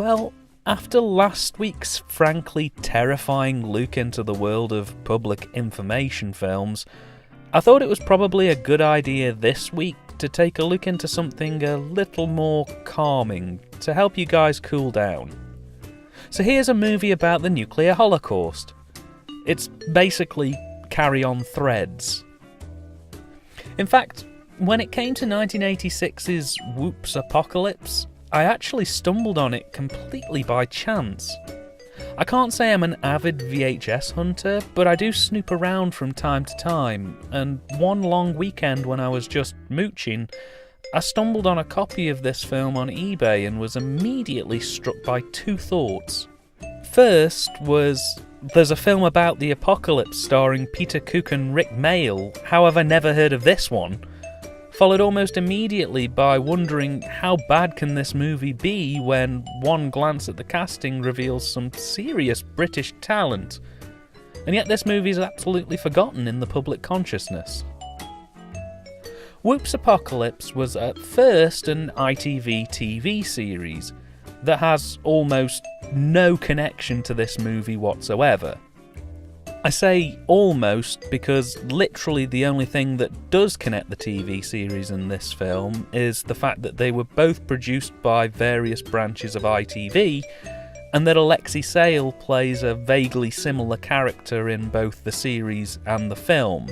Well, after last week's frankly terrifying look into the world of public information films, I thought it was probably a good idea this week to take a look into something a little more calming to help you guys cool down. So here's a movie about the nuclear holocaust. It's basically Carry On Threads. In fact, when it came to 1986's Whoops Apocalypse, I actually stumbled on it completely by chance. I can't say I'm an avid VHS hunter, but I do snoop around from time to time, and one long weekend when I was just mooching, I stumbled on a copy of this film on eBay and was immediately struck by two thoughts. First was, there's a film about the apocalypse starring Peter Cook and Rick Mayall, how have I never heard of this one? Followed almost immediately by wondering how bad can this movie be when one glance at the casting reveals some serious British talent. And yet this movie is absolutely forgotten in the public consciousness. Whoops Apocalypse was at first an ITV TV series that has almost no connection to this movie whatsoever. I say almost because literally the only thing that does connect the TV series and this film is the fact that they were both produced by various branches of ITV, and that Alexei Sayle plays a vaguely similar character in both the series and the film.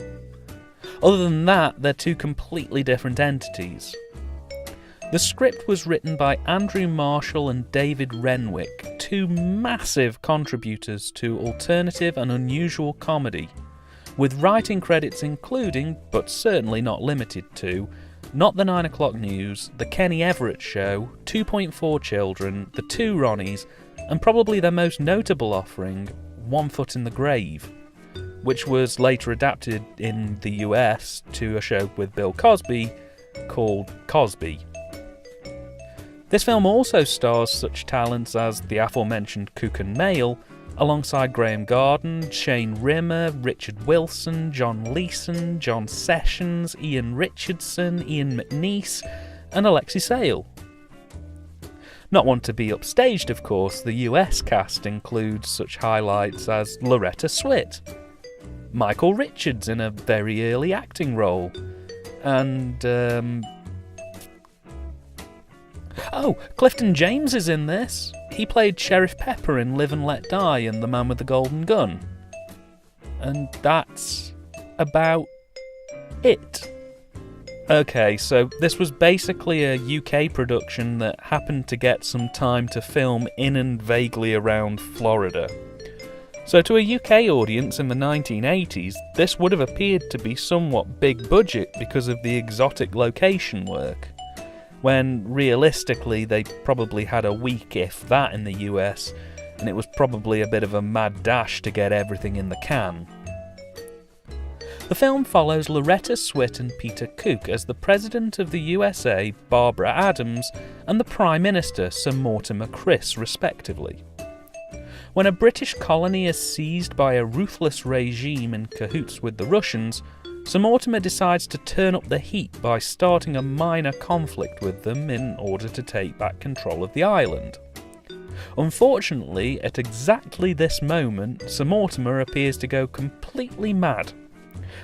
Other than that, they're two completely different entities. The script was written by Andrew Marshall and David Renwick, two massive contributors to alternative and unusual comedy, with writing credits including, but certainly not limited to, Not the 9 O'Clock News, The Kenny Everett Show, 2.4 Children, The Two Ronnies, and probably their most notable offering, One Foot in the Grave, which was later adapted in the US to a show with Bill Cosby called Cosby. This film also stars such talents as the aforementioned Cook and Mayall, alongside Graham Garden, Shane Rimmer, Richard Wilson, John Leeson, John Sessions, Ian Richardson, Ian McNeice, and Alexei Sayle. Not one to be upstaged, of course, the US cast includes such highlights as Loretta Swit, Michael Richards in a very early acting role, and Clifton James is in this. He played Sheriff Pepper in Live and Let Die and The Man with the Golden Gun. And that's about it. Okay, so this was basically a UK production that happened to get some time to film in and vaguely around Florida. So to a UK audience in the 1980s, this would have appeared to be somewhat big budget because of the exotic location work, when realistically they probably had a week, if that, in the US, and it was probably a bit of a mad dash to get everything in the can. The film follows Loretta Swit and Peter Cook as the President of the USA, Barbara Adams, and the Prime Minister, Sir Mortimer Chris, respectively. When a British colony is seized by a ruthless regime in cahoots with the Russians, Sir Mortimer decides to turn up the heat by starting a minor conflict with them in order to take back control of the island. Unfortunately, at exactly this moment, Sir Mortimer appears to go completely mad,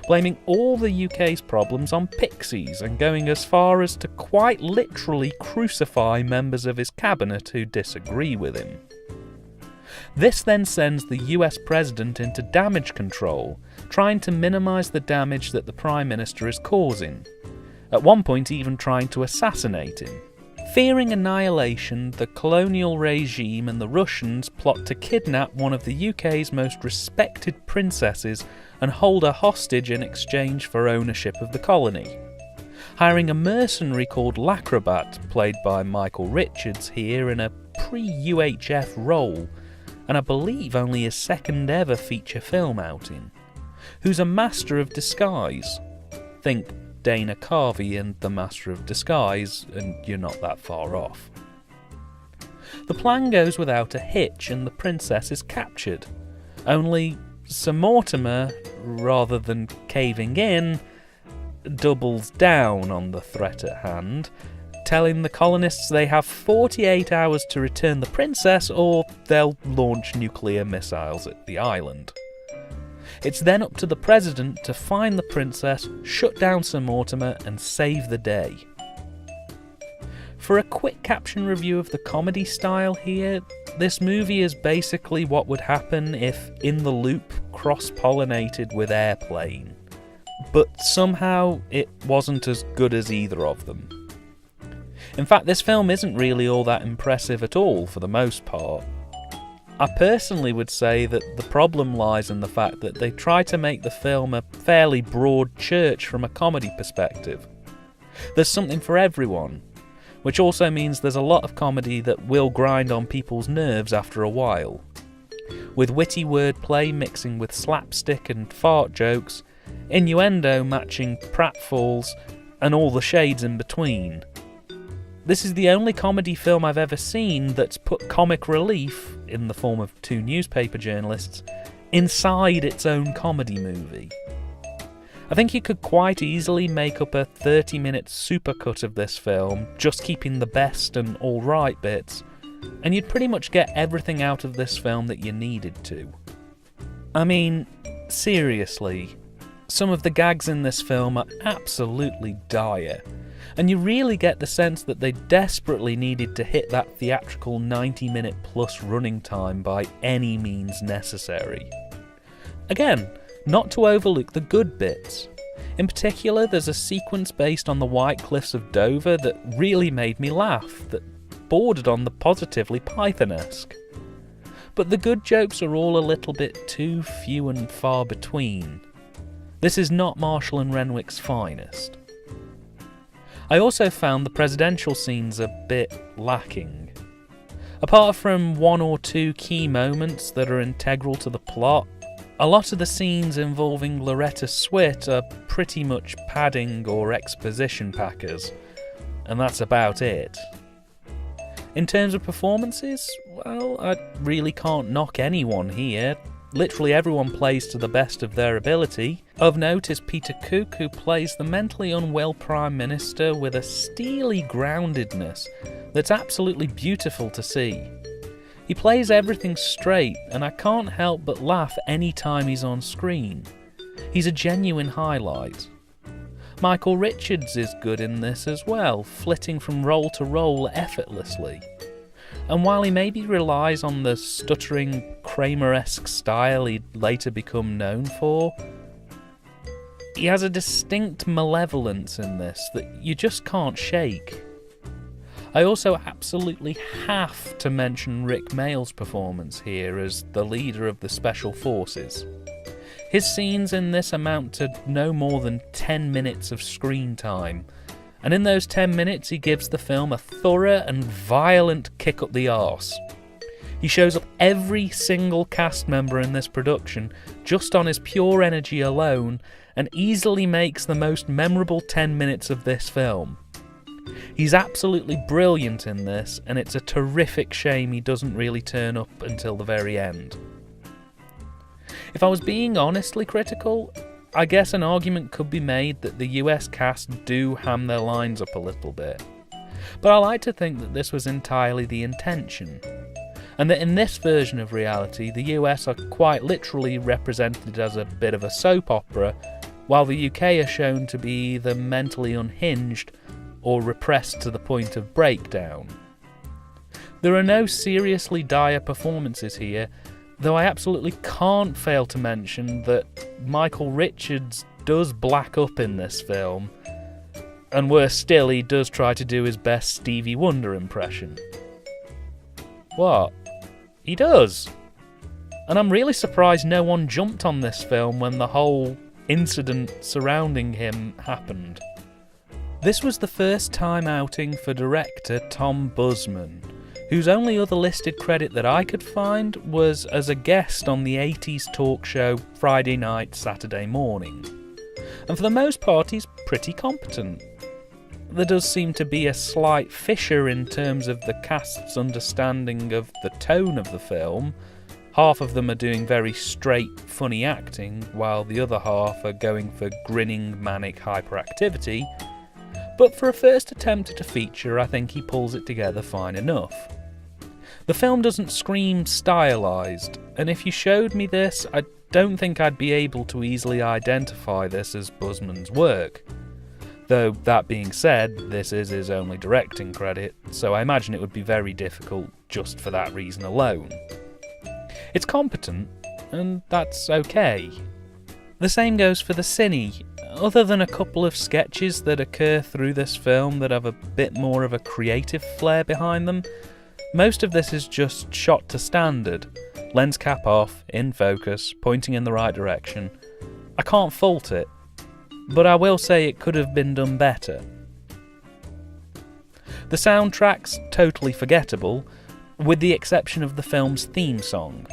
blaming all the UK's problems on pixies and going as far as to quite literally crucify members of his cabinet who disagree with him. This then sends the US President into damage control, trying to minimise the damage that the Prime Minister is causing, at one point even trying to assassinate him. Fearing annihilation, the colonial regime and the Russians plot to kidnap one of the UK's most respected princesses and hold her hostage in exchange for ownership of the colony. Hiring a mercenary called Lacrobat, played by Michael Richards here in a pre-UHF role, and I believe only his second ever feature film outing, who's a master of disguise. Think Dana Carvey and The Master of Disguise, and you're not that far off. The plan goes without a hitch and the princess is captured, only Sir Mortimer, rather than caving in, doubles down on the threat at hand, telling the colonists they have 48 hours to return the princess or they'll launch nuclear missiles at the island. It's then up to the president to find the princess, shut down Sir Mortimer and save the day. For a quick caption review of the comedy style here, this movie is basically what would happen if In the Loop cross-pollinated with Airplane. But somehow it wasn't as good as either of them. In fact, this film isn't really all that impressive at all for the most part. I personally would say that the problem lies in the fact that they try to make the film a fairly broad church from a comedy perspective. There's something for everyone, which also means there's a lot of comedy that will grind on people's nerves after a while. With witty wordplay mixing with slapstick and fart jokes, innuendo matching pratfalls, and all the shades in between. This is the only comedy film I've ever seen that's put comic relief, in the form of two newspaper journalists, inside its own comedy movie. I think you could quite easily make up a 30-minute supercut of this film, just keeping the best and alright bits, and you'd pretty much get everything out of this film that you needed to. I mean, seriously, some of the gags in this film are absolutely dire, and you really get the sense that they desperately needed to hit that theatrical 90-minute plus running time by any means necessary. Again, not to overlook the good bits. In particular, there's a sequence based on the White Cliffs of Dover that really made me laugh, that bordered on the positively Python-esque. But the good jokes are all a little bit too few and far between. This is not Marshall and Renwick's finest. I also found the presidential scenes a bit lacking. Apart from one or two key moments that are integral to the plot, a lot of the scenes involving Loretta Swit are pretty much padding or exposition packers, and that's about it. In terms of performances, well, I really can't knock anyone here. Literally everyone plays to the best of their ability. Of note is Peter Cook, who plays the mentally unwell Prime Minister with a steely groundedness that's absolutely beautiful to see. He plays everything straight, and I can't help but laugh any time he's on screen. He's a genuine highlight. Michael Richards is good in this as well, flitting from role to role effortlessly. And while he maybe relies on the stuttering Kramer-esque style he'd later become known for, he has a distinct malevolence in this that you just can't shake. I also absolutely have to mention Rick Mayall's performance here as the leader of the Special Forces. His scenes in this amount to no more than 10 minutes of screen time, and in those 10 minutes he gives the film a thorough and violent kick up the arse. He shows up every single cast member in this production just on his pure energy alone, and easily makes the most memorable 10 minutes of this film. He's absolutely brilliant in this, and it's a terrific shame he doesn't really turn up until the very end. If I was being honestly critical, I guess an argument could be made that the US cast do ham their lines up a little bit. But I like to think that this was entirely the intention, and that in this version of reality the US are quite literally represented as a bit of a soap opera, while the UK are shown to be either mentally unhinged or repressed to the point of breakdown. There are no seriously dire performances here, though I absolutely can't fail to mention that Michael Richards does black up in this film, and worse still, he does try to do his best Stevie Wonder impression. What? He does! And I'm really surprised no one jumped on this film when the whole incident surrounding him happened. This was the first time outing for director Tom Busman, whose only other listed credit that I could find was as a guest on the 80s talk show Friday Night, Saturday Morning. And for the most part he's pretty competent. There does seem to be a slight fissure in terms of the cast's understanding of the tone of the film. Half of them are doing very straight, funny acting, while the other half are going for grinning, manic hyperactivity. but for a first attempt at a feature, I think he pulls it together fine enough. The film doesn't scream stylised, and if you showed me this, I don't think I'd be able to easily identify this as Busman's work. Though, that being said, this is his only directing credit, so I imagine it would be very difficult just for that reason alone. It's competent, and that's okay. The same goes for the cine. Other than a couple of sketches that occur through this film that have a bit more of a creative flair behind them, most of this is just shot to standard. Lens cap off, in focus, pointing in the right direction. I can't fault it, but I will say it could have been done better. The soundtrack's totally forgettable, with the exception of the film's theme song.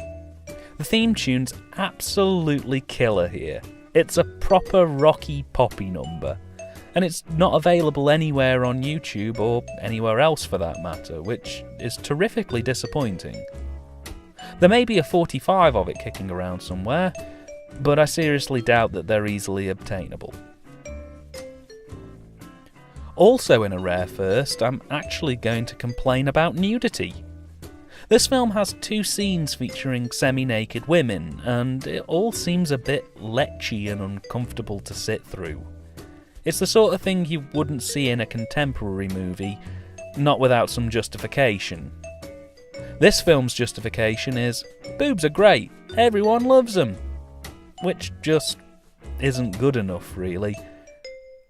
The theme tune's absolutely killer here. It's a proper rocky poppy number, and it's not available anywhere on YouTube or anywhere else for that matter, which is terrifically disappointing. There may be a 45 of it kicking around somewhere, but I seriously doubt that they're easily obtainable. Also in a rare first, I'm actually going to complain about nudity. This film has 2 scenes featuring semi-naked women, and it all seems a bit lechy and uncomfortable to sit through. It's the sort of thing you wouldn't see in a contemporary movie, not without some justification. This film's justification is, boobs are great, everyone loves them. Which just isn't good enough, really.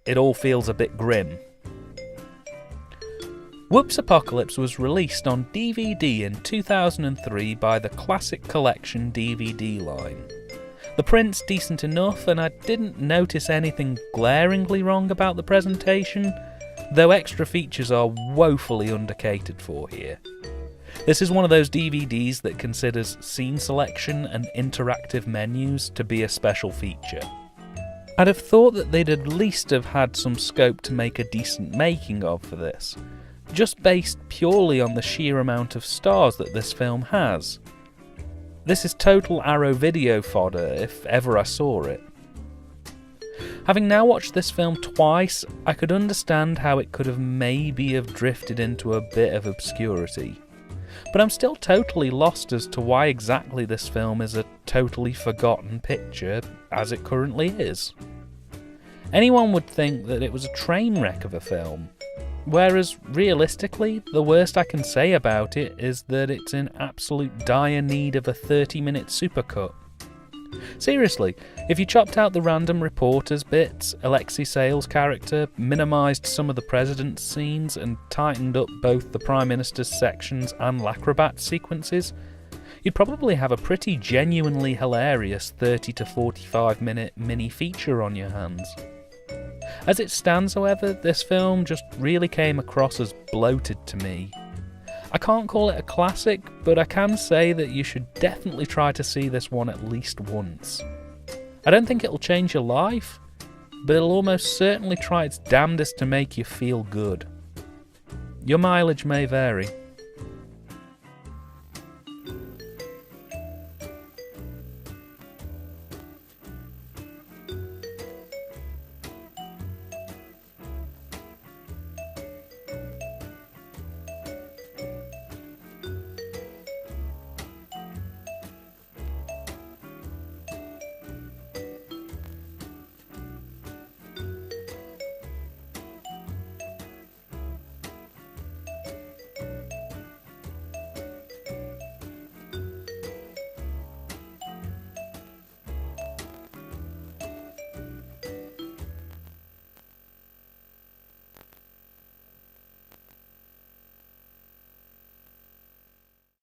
It all feels a bit grim. Whoops Apocalypse was released on DVD in 2003 by the Classic Collection DVD line. The print's decent enough, and I didn't notice anything glaringly wrong about the presentation, though extra features are woefully undercatered for here. This is one of those DVDs that considers scene selection and interactive menus to be a special feature. I'd have thought that they'd at least have had some scope to make a decent making of for this, just based purely on the sheer amount of stars that this film has. This is total Arrow video fodder, if ever I saw it. Having now watched this film twice, I could understand how it could have maybe drifted into a bit of obscurity. But I'm still totally lost as to why exactly this film is a totally forgotten picture, as it currently is. Anyone would think that it was a train wreck of a film, whereas realistically, the worst I can say about it is that it's in absolute dire need of a 30-minute supercut. Seriously, if you chopped out the random reporters bits, Alexei Sayle's character, minimised some of the president's scenes, and tightened up both the Prime Minister's sections and Lacrobat sequences, you'd probably have a pretty genuinely hilarious 30 to 45 minute mini feature on your hands. As it stands, however, this film just really came across as bloated to me. I can't call it a classic, but I can say that you should definitely try to see this one at least once. I don't think it'll change your life, but it'll almost certainly try its damnedest to make you feel good. Your mileage may vary.